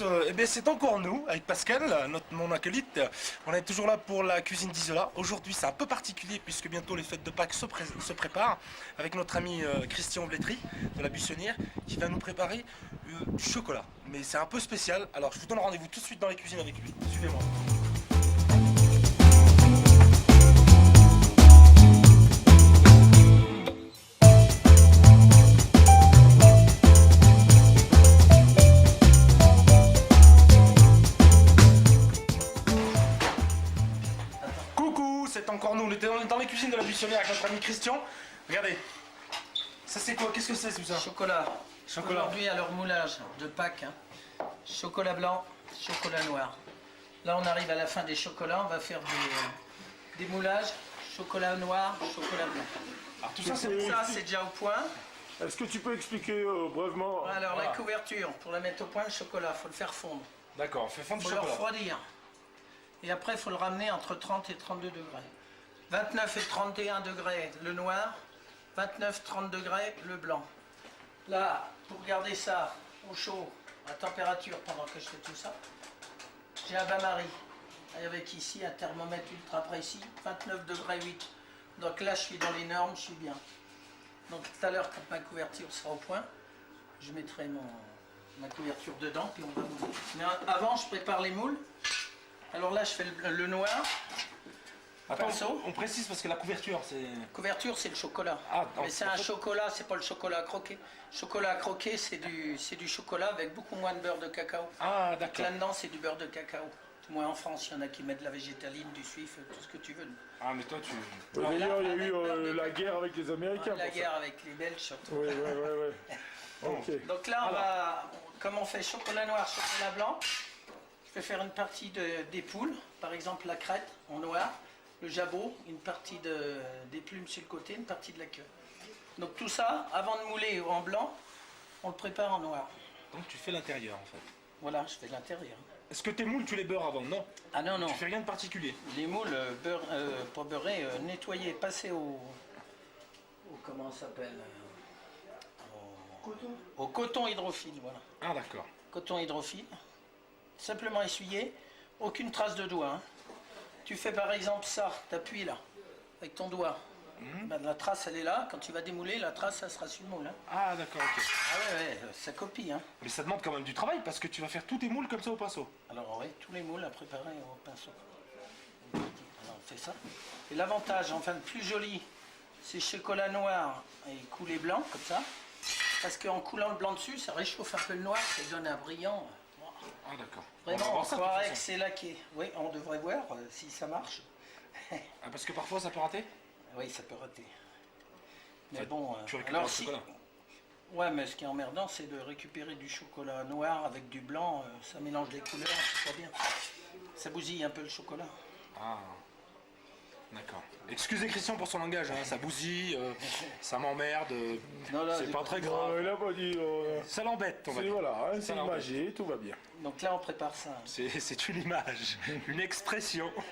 tous, eh bien c'est encore nous, avec Pascal, mon acolyte. On est toujours là pour la cuisine d'Isola. Aujourd'hui c'est un peu particulier puisque bientôt les fêtes de Pâques se préparent avec notre ami Christian Blétry de la Buissonnière qui va nous préparer du chocolat. Mais c'est un peu spécial, alors je vous donne rendez-vous tout de suite dans les cuisines avec lui. Suivez-moi. C'est encore nous, on était dans les cuisines de la Buissonnière avec notre ami Christian. Regardez, ça c'est quoi? Qu'est-ce que c'est tout ça? Chocolat. Chocolat. Aujourd'hui à leur moulage de Pâques, hein. Chocolat blanc, chocolat noir. Là on arrive à la fin des chocolats, on va faire des moulages, chocolat noir, chocolat blanc. Alors tout ça c'est déjà au point. Est-ce que tu peux expliquer brièvement? Alors la couverture, pour la mettre au point, le chocolat, il faut le faire fondre. D'accord, on fait fondre Il le faut le chocolat. refroidir. Et après, il faut le ramener entre 30 et 32 degrés. 29 et 31 degrés le noir, 29-30 degrés le blanc. Là, pour garder ça au chaud, à température pendant que je fais tout ça, j'ai un bain-marie avec ici un thermomètre ultra précis, 29 degrés 8. Donc là, je suis dans les normes, je suis bien. Donc tout à l'heure, quand ma couverture sera au point, je mettrai ma couverture dedans, puis on va mouler. Mais avant, je prépare les moules. Alors là, je fais le noir. Attends, on précise parce que la couverture, c'est... Couverture, c'est le chocolat. Ah, mais c'est un chocolat, c'est pas le chocolat à croquer. Chocolat à croquer, c'est du chocolat avec beaucoup moins de beurre de cacao. Ah, d'accord. Là-dedans, c'est du beurre de cacao. Moi, en France, il y en a qui mettent de la végétaline, du suif, tout ce que tu veux. Ah, mais toi, tu... D'ailleurs, il y a eu la guerre avec les Américains. La guerre avec les Belges, surtout. Oui. Okay. Donc là, comme on fait chocolat noir, chocolat blanc, je vais faire une partie des poules, par exemple la crête en noir, le jabot, une partie des plumes sur le côté, une partie de la queue. Donc tout ça, avant de mouler en blanc, on le prépare en noir. Donc tu fais l'intérieur en fait. Voilà, je fais l'intérieur. Est-ce que tes moules, tu les beurres avant? Non. Ah non, non. Tu fais rien de particulier? Les moules, pas beurrés, nettoyés, passés comment ça s'appelle? Coton. Au coton hydrophile, voilà. Ah d'accord. Coton hydrophile. Simplement essuyé, aucune trace de doigt. Hein. Tu fais par exemple ça, t'appuies là, avec ton doigt. Ben, la trace elle est là, quand tu vas démouler, la trace ça sera sur le moule. Hein. Ah d'accord, ok. Ah ouais, ça copie. Hein. Mais ça demande quand même du travail parce que tu vas faire tous tes moules comme ça au pinceau. Alors oui, tous les moules à préparer au pinceau. Alors on fait ça. Et l'avantage, enfin le plus joli, c'est chocolat noir et coulé blanc, comme ça. Parce qu'en coulant le blanc dessus, ça réchauffe un peu le noir, ça donne un brillant. Ah d'accord. Vraiment, on croirait que c'est laqué. Oui, on devrait voir si ça marche. Ah parce que parfois ça peut rater? Oui, ça peut rater. Mais bon, tu récupères le chocolat. Ouais, mais ce qui est emmerdant, c'est de récupérer du chocolat noir avec du blanc. Ça mélange les couleurs, c'est pas bien. Ça bousille un peu le chocolat. Ah, d'accord. Excusez Christian pour son langage, hein. Ça bousille, ça m'emmerde. C'est pas très grave. Il a pas dit... Ça l'embête, on va dire. Voilà, hein, c'est imagé, tout va bien. Donc là, on prépare ça. C'est une image, une expression. Bon,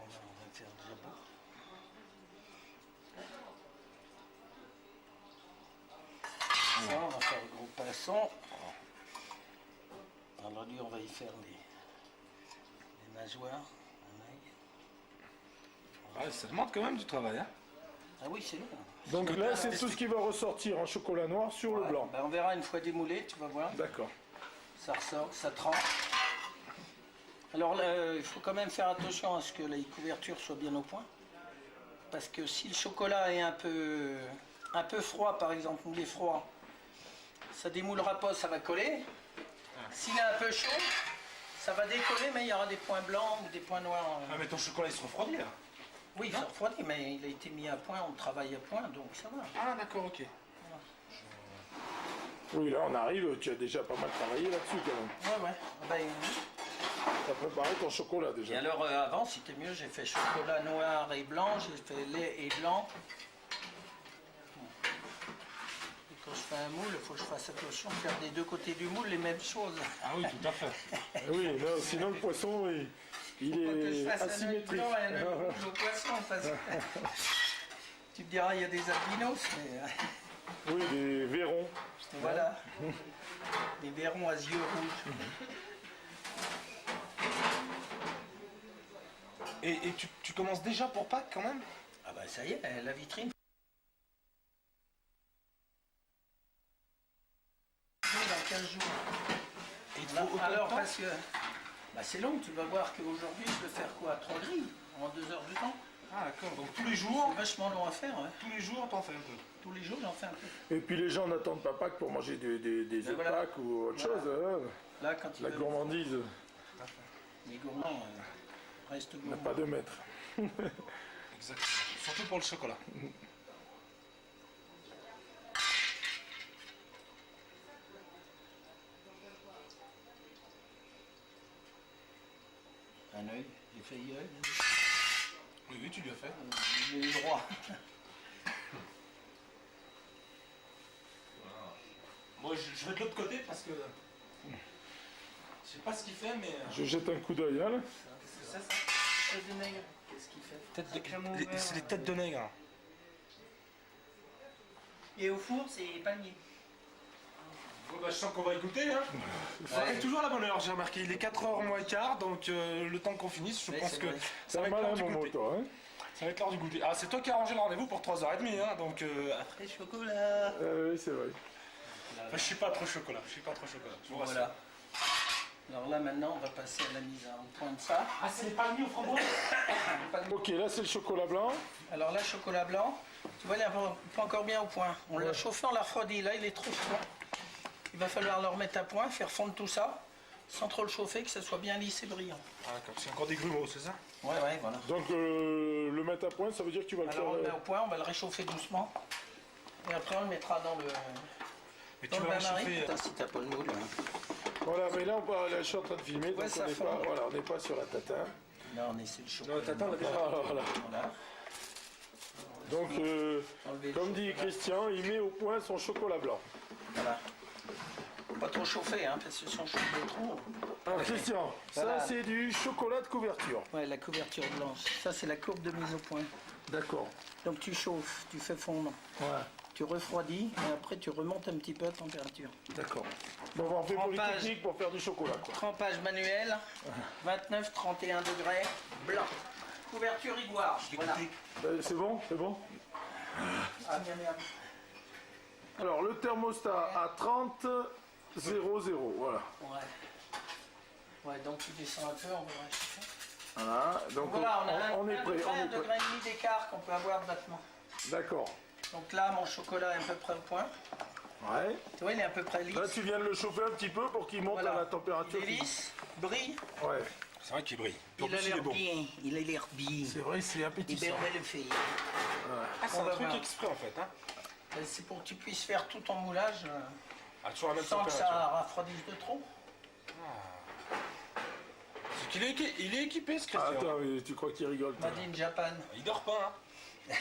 là, on va faire déjà beau. Ça, on va faire le gros pinson. Alors lui, on va y faire les nageoires. Ouais, ça demande quand même du travail, hein. Ah oui, c'est long. Donc là, c'est tout ce qui va ressortir en chocolat noir sur le blanc. Ben, on verra une fois démoulé, tu vas voir. D'accord. Ça ressort, ça trempe. Alors il faut quand même faire attention à ce que les couvertures soient bien au point. Parce que si le chocolat est un peu froid, par exemple, moulé froid, ça démoulera pas, ça va coller. S'il est un peu chaud, ça va décoller, mais il y aura des points blancs ou des points noirs. Ah mais ton chocolat il se refroidit là? Oui, il se refroidit, mais il a été mis à point, on travaille à point, donc ça va. Ah d'accord, ok. Oui, là, on arrive, tu as déjà pas mal travaillé là-dessus quand même. Ouais. Ben, Tu as préparé ton chocolat déjà. et alors avant, c'était mieux, j'ai fait chocolat noir et blanc, j'ai fait lait et blanc. Et quand je fais un moule, il faut que je fasse attention de faire des deux côtés du moule les mêmes choses. Ah oui, tout à fait. Oui, là, sinon le poisson, il Faut que je est fasse un œil asymétrique. blanc et un œil rouge au poisson. Parce que tu me diras, il y a des albinos, mais Oui, des verrons. Voilà. Des verrons à yeux rouges. Et tu commences déjà pour Pâques quand même? Ah bah ça y est, la vitrine. Dans 15 jours. Et il te Là, faut autant de alors temps? parce que bah, c'est long, tu vas voir qu'aujourd'hui je peux faire quoi? 3 grilles en 2 heures de temps. Ah d'accord, donc tous les jours, C'est vachement long à faire, ouais. t'en fais un peu. Tous les jours j'en fais un peu. Et puis les gens n'attendent pas Pâques pour manger des œufs de voilà. Pâques ou autre Voilà. chose. Hein. Là quand ils La veulent- gourmandise les gourmands restent n'a gourmands. pas de maître. Exactement. Surtout pour le chocolat. Un œil, j'ai failli œil. Oui, tu lui as fait. J'ai eu droit. Moi, je vais de l'autre côté parce que je sais pas ce qu'il fait, mais Je jette un coup d'œil. Hein. c'est ça. Tête de nègre. Qu'est-ce qu'il fait? C'est les têtes de nègre. Et au four, c'est palmier. Bon, bah, je sens qu'on va y goûter. Hein. Ça fait toujours la bonne heure, j'ai remarqué. Il est 4h moins quart, donc le temps qu'on finisse, je Ouais, pense c'est que vrai. ça va C'est être l'heure malin du mon goûter. moto. Hein. Ça va être l'heure du goûter. Ah, c'est toi qui as arrangé le rendez-vous pour 3h30, hein, donc Après chocolat. Oui, c'est vrai. enfin, je suis pas trop chocolat. Je vous rassure. Voilà. Alors là maintenant on va passer à la mise en point de ça. Ah, c'est les palmiers au framboise? Ok, là c'est le chocolat blanc. Alors là chocolat blanc, tu vois il est pas encore bien au point. On l'a chauffé, on l'a refroidi, là il est trop chaud. Il va falloir le remettre à point, faire fondre tout ça, sans trop le chauffer, que ça soit bien lisse et brillant. Ah, d'accord, c'est encore des grumeaux, c'est ça? Ouais voilà. Donc le mettre à point, ça veut dire que tu vas le Alors on le met faire. au point, on va le réchauffer doucement. Et après on le mettra dans le Mais dans tu le vas bain-marie. réchauffer. Putain, si t'as pas le moule. Hein. Voilà, mais là, là, je suis en train de filmer, donc ça on n'est fond. pas, voilà, on n'est pas sur la tatin. Là on essaie le chocolat. Non, t'attends, là, déjà. Voilà. Voilà. Donc, Enlever le comme dit chocolat. Christian, il met au point son chocolat blanc. Voilà. Pas trop chauffer, hein, parce que si on chauffe trop. Alors, Christian, Voilà. ça c'est du chocolat de couverture. Ouais, la couverture blanche. Ça, c'est la courbe de mise au point. D'accord. Donc tu chauffes, tu fais fondre, Ouais, tu refroidis et après tu remontes un petit peu à température. d'accord. Bon, on va en faire Trempage. polytechnique pour faire du chocolat, quoi. Trempage manuel, 29-31 degrés, blanc. Couverture ivoire. Voilà. C'est bon? C'est bon? Ah, miam, miam. Alors, le thermostat à 30, 0, 0, voilà. Ouais. Ouais, donc tu descends un peu, on va réchauffer. Voilà, donc Voilà, on a on est prêt, on un est degré prêt. et demi d'écart qu'on peut avoir de battement. D'accord. Donc là, mon chocolat est à peu près au point. Ouais. Tu vois, il est à peu près lisse. Là, tu viens de le chauffer un petit peu pour qu'il monte Voilà. à la température. Il est lisse, brille. Ouais. C'est vrai qu'il brille. En Il a plus, il est l'air bon. bien, il a l'air bien. C'est vrai, c'est Et appétissant. bien, on va le faire. Ah, c'est On un va truc voir. exprès en fait. Hein. C'est pour que tu puisses faire tout ton moulage Ah, toujours la même sans que température. ça refroidisse de trop. C'est qu'il est, il est équipé ce Ah, Christian. attends, mais tu crois qu'il rigole, toi? Made in Japan. Il dort pas. Hein.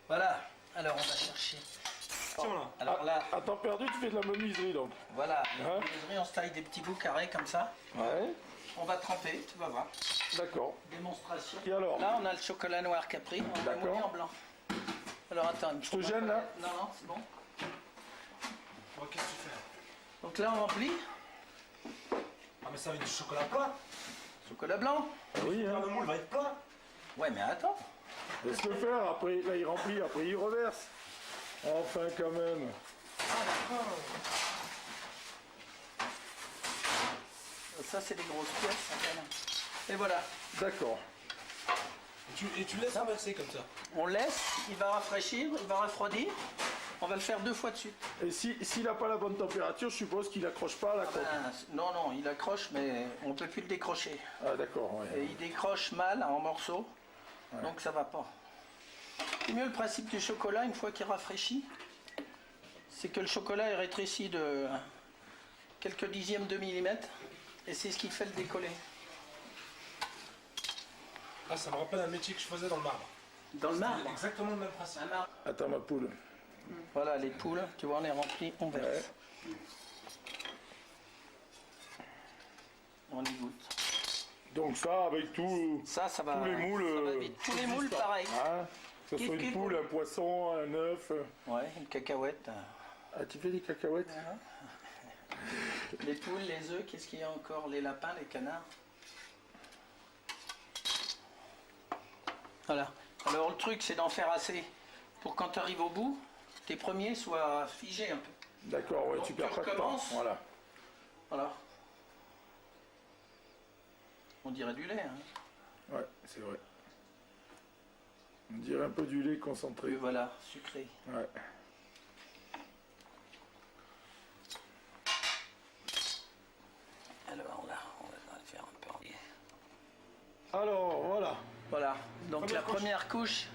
Voilà. Alors on va chercher. Tiens, là. Alors là, À temps perdu, tu fais de la menuiserie, donc. voilà. Hein On se taille des petits bouts carrés comme ça. Ouais. On va tremper, tu vas voir. D'accord. Démonstration. Et alors? Là, on a le chocolat noir Capri. On va D'accord. mouiller en blanc. Alors attends, Je te gêne, là? Non, non, c'est bon. Bon, qu'est-ce que tu fais? Donc là, on remplit. Ah, mais ça va être du chocolat plat. Chocolat blanc. Ah oui, hein. Le moule va être plein. Ouais, mais attends. Laisse-le faire, après, là, il remplit, après, il reverse. Enfin, quand même. Ça, c'est des grosses pièces. Attends. Et voilà. D'accord. Et tu laisses inverser comme ça. On laisse, il va rafraîchir, il va refroidir. On va le faire 2 fois de suite. Et s'il n'a pas la bonne température, je suppose qu'il accroche pas à la coque. Non, non, il accroche, mais on ne peut plus le décrocher. Ah, d'accord, ouais. Et il décroche mal en morceaux, donc ça va pas. C'est mieux le principe du chocolat, une fois qu'il rafraîchit, c'est que le chocolat est rétréci de quelques dixièmes de millimètre, et c'est ce qui fait le décoller. Ah, ça me rappelle un métier que je faisais dans le marbre. Dans le marbre. Exactement le même principe. Attends, ma poule. Voilà les poules, tu vois, on les remplit, on verse. On les goûte. Donc ça, avec tout... Ça va. Tous les moules, ça va vite. Tous les moules, pareil. Hein, Que ce soit une poule, un poisson, un œuf. Ouais, une cacahuète. Ah, tu fais des cacahuètes? Les poules, les œufs, qu'est-ce qu'il y a encore? Les lapins, les canards. Voilà. Alors le truc, c'est d'en faire assez pour quand tu arrives au bout, tes premiers soient figés un peu. D'accord, ouais, Donc, tu perds pas de temps. recommences. Voilà. Voilà. On dirait du lait, hein. Ouais, c'est vrai. On dirait un peu du lait concentré. Et voilà, sucré. Ouais. Alors là, on va faire un peu. Alors, voilà. Voilà. Donc la première couche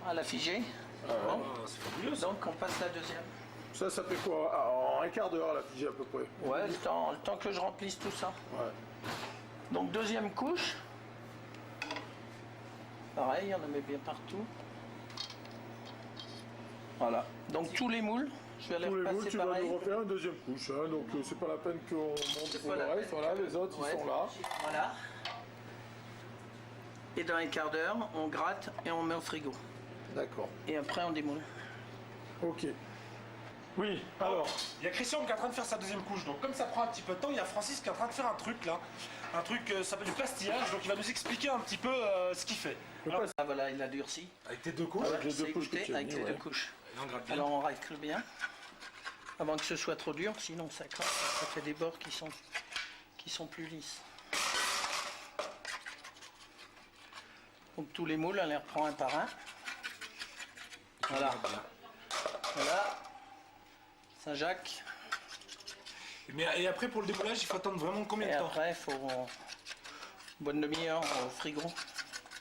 à la figée. Bon. Oh, c'est fabuleux ça. Donc on passe la deuxième. Ça fait quoi? Ah, en un quart d'heure, la figée à peu près. Ouais, le temps que je remplisse tout ça. Ouais. Donc deuxième couche. Pareil, on en met bien partout. Voilà. Donc tous les moules, je vais les Tous les repasser moules, tu vas pareil. nous refaire une deuxième couche. Hein, donc c'est pas la peine qu'on monte pour pas le la reste. peine Voilà, que- les autres, Ouais. ils sont là. Voilà. Et dans un quart d'heure, on gratte et on met au frigo. D'accord. Et après, on démoule. Ok. Oui, alors. Il y a Christian qui est en train de faire sa deuxième couche, donc comme ça prend un petit peu de temps, il y a Francis qui est en train de faire un truc là. Un truc, ça s'appelle du pastillage, donc il va nous expliquer un petit peu ce qu'il fait. Alors, Ah, voilà, il a durci. avec tes deux couches, Avec les deux C'est couches que goûté tu as avec mis, les ouais. deux couches. et on gratte bien. Alors on racle bien. Avant que ce soit trop dur, sinon ça craque. Ça fait des bords qui sont plus lisses. Donc tous les moules, on les reprend un par un. Voilà. Voilà. Saint-Jacques. Et après pour le démoulage, il faut attendre vraiment combien Et de temps? après, il faut une bonne demi-heure au frigo.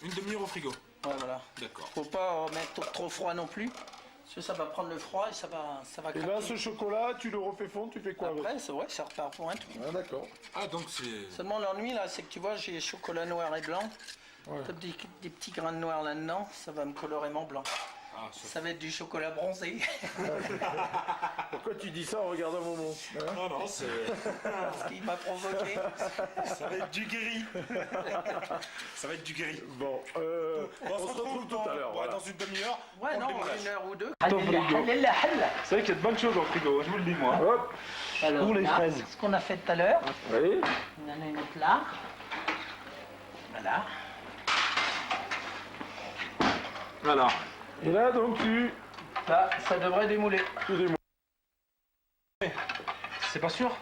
Une demi-heure au frigo. Ouais, voilà. D'accord. Faut pas mettre trop froid non plus. Parce que ça va prendre le froid et ça va Et là, craquer. ce chocolat, tu le refais fondre, tu fais quoi avec? Après, c'est vrai, ça repart pour un tout. Ah, d'accord. Ah donc c'est... Seulement l'ennui là, c'est que tu vois, j'ai chocolat noir et blanc. Ouais. T'as des petits grains de noir là-dedans, ça va me colorer mon blanc. Ah, ça... Ça va être du chocolat bronzé. Pourquoi tu dis ça en regardant mon nom? Hein? Non, non, c'est... Ce qui m'a provoqué. ça va être du gris. Ça va être du gris. Bon, On se retrouve tout à l'heure. ouais, Voilà. dans une demi-heure. Ouais, pour non, le démoulage. une heure ou deux. C'est vrai qu'il y a de bonnes choses au frigo, je vous le dis moi. Hop. Alors, Pour les là, fraises. ce qu'on a fait tout à l'heure, Oui. on en a une autre là. Voilà. Voilà. Et là, donc, Là, ça devrait démouler. tu démoules. C'est pas sûr?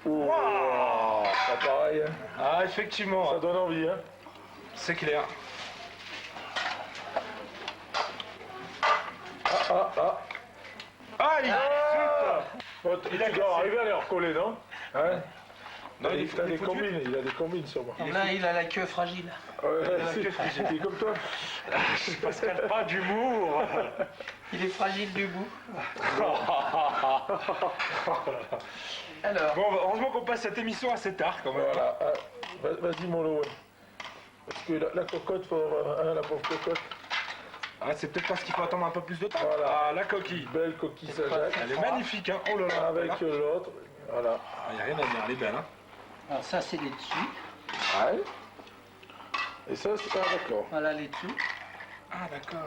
Oh, pas pareil, hein. Ah, effectivement, Ça donne envie, hein. c'est clair. Aïe! Bon, tu dois arriver à les recoller, non? Hein? Non, il est T'as des foutu. combines, il a des combines sûrement. Là, il a la queue fragile. Ouais, il est comme toi. Pascal, pas d'humour! Il est fragile du bout. Alors, Bon, heureusement qu'on passe cette émission assez tard quand même. Voilà. Vas-y, mon lot. Ouais. Parce que la cocotte, la pauvre cocotte, Ah, c'est peut-être parce qu'il faut attendre un peu plus de temps. Voilà. Ah, la coquille. belle coquille Saint-Jacques, Elle est magnifique, hein. Oh là là. avec l'autre. Voilà. Il n'y a rien à dire, elle est belle, hein. alors ça, c'est les dessus. Ouais. Et ça, c'est d'accord. Voilà les dessous. Ah, d'accord.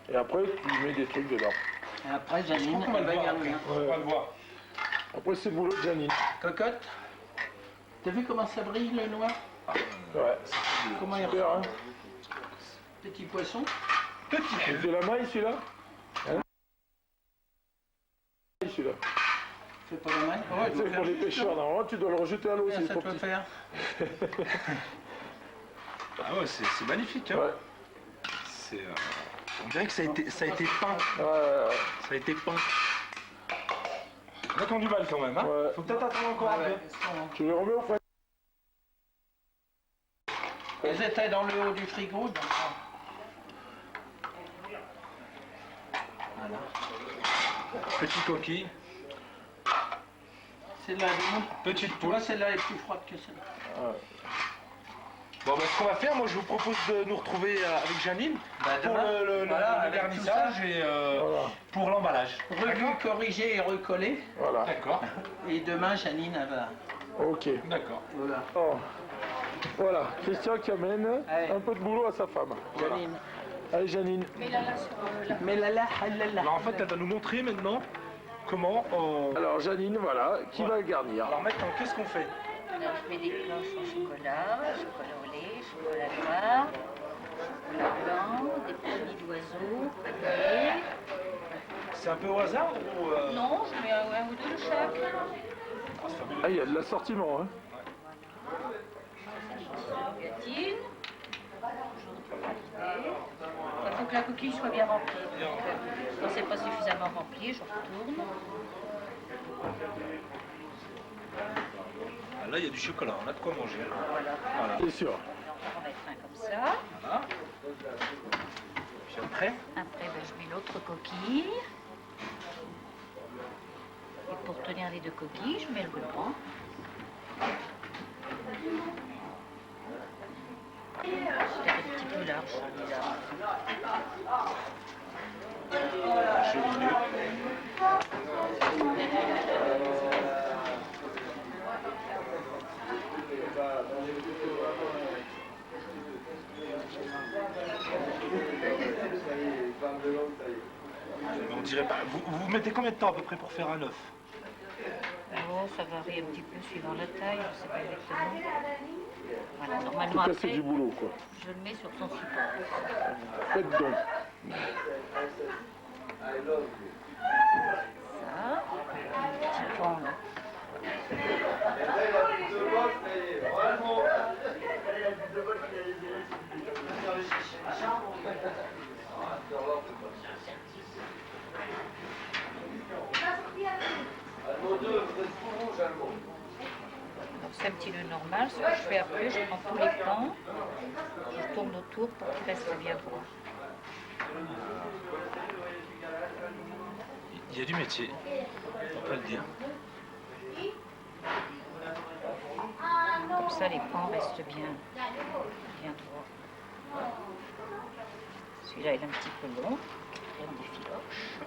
Et après, tu mets des trucs dedans. Et après, Janine, On va elle le va voir garder. après. On va le voir. Après, c'est le boulot de Janine. Cocotte. T'as vu comment ça brille le noir? Ouais. Comment il Super, hein. ressemble? Petit poisson. C'est de la maille, celui-là? Hein? Celui-là. Fais pas la main. Ouais, il doit C'est faire pour les juste, pêcheurs, non? normalement, tu dois le rejeter à l'eau, Combien c'est ça trop peut petit. faire? Ah ouais, c'est magnifique, hein. Ouais. C'est, on dirait que ça a été peint. Ouais. Ça a été peint. On a du mal quand même, hein. Ouais. Faut peut-être attendre encore un peu. Ouais, Tu les remets au frais. Elles étaient dans le haut du frigo. Donc, voilà. Petite coquille, Celle-là, petite tu poule. vois, celle-là est plus froide que celle-là. Bon, bah, ce qu'on va faire, moi je vous propose de nous retrouver avec Janine Bah, pour demain, le voilà, avec vernissage tout et Voilà. pour l'emballage. Revu, corrigé et recollé. Voilà. D'accord, Et demain, Janine, elle va. Ok. d'accord. Voilà. Oh. Voilà. Christian qui amène Allez. un peu de boulot à sa femme. Janine. Allez Janine. Mais là, sur Mais là, là, là, là. Alors en fait, elle va nous montrer maintenant comment... Alors Janine, voilà, qui va le garnir. Alors maintenant, qu'est-ce qu'on fait? Alors, je mets des cloches en chocolat, chocolat au lait, chocolat noir, chocolat blanc, des petits nids d'oiseaux, vanillés. C'est un peu au hasard ou... Non, je mets un ou deux de chaque. Ah, c'est fabuleux. Ah, il y a de l'assortiment, hein. Chocolatine. Il faut que la coquille soit bien remplie. Donc, quand c'est pas suffisamment rempli, je retourne. Ah, là, il y a du chocolat, on a de quoi manger. Voilà. C'est sûr. On va mettre un comme ça. Voilà. Puis après, Après, ben, je mets l'autre coquille. Et pour tenir les deux coquilles, je mets le ruban. C'est un petit peu large, celui-là. joli nœud. On dirait pas. Vous mettez combien de temps à peu près pour faire un œuf? Oh, ça varie un petit peu suivant la taille, je ne sais pas exactement. Voilà, En normalement tout cas, après, c'est du boulot, quoi. je le mets sur son support. Faites donc. Ça, un petit pan là. Donc c'est un petit nœud normal. Ce que je fais après, je prends tous les pans, je tourne autour pour qu'il reste bien droit. Il y a du métier, on peut le dire. Comme ça, les pans restent bien droits. Celui-là, il est un petit peu long, il donne des filoches.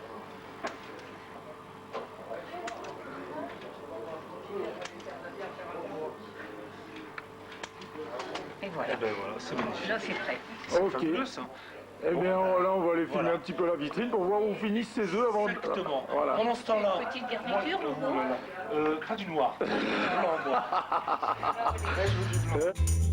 Et voilà, Eh ben voilà, c'est magnifique. l'œuf est prêt. C'est Ok. fabuleux, ça. Eh bien, là, on va aller filmer Voilà. un petit peu la vitrine pour voir où finissent ces œufs avant. Exactement. Voilà. Pendant ce temps-là, Petite garniture ou non? Gras du noir. Blanc, moi. Ouais, je veux du blanc.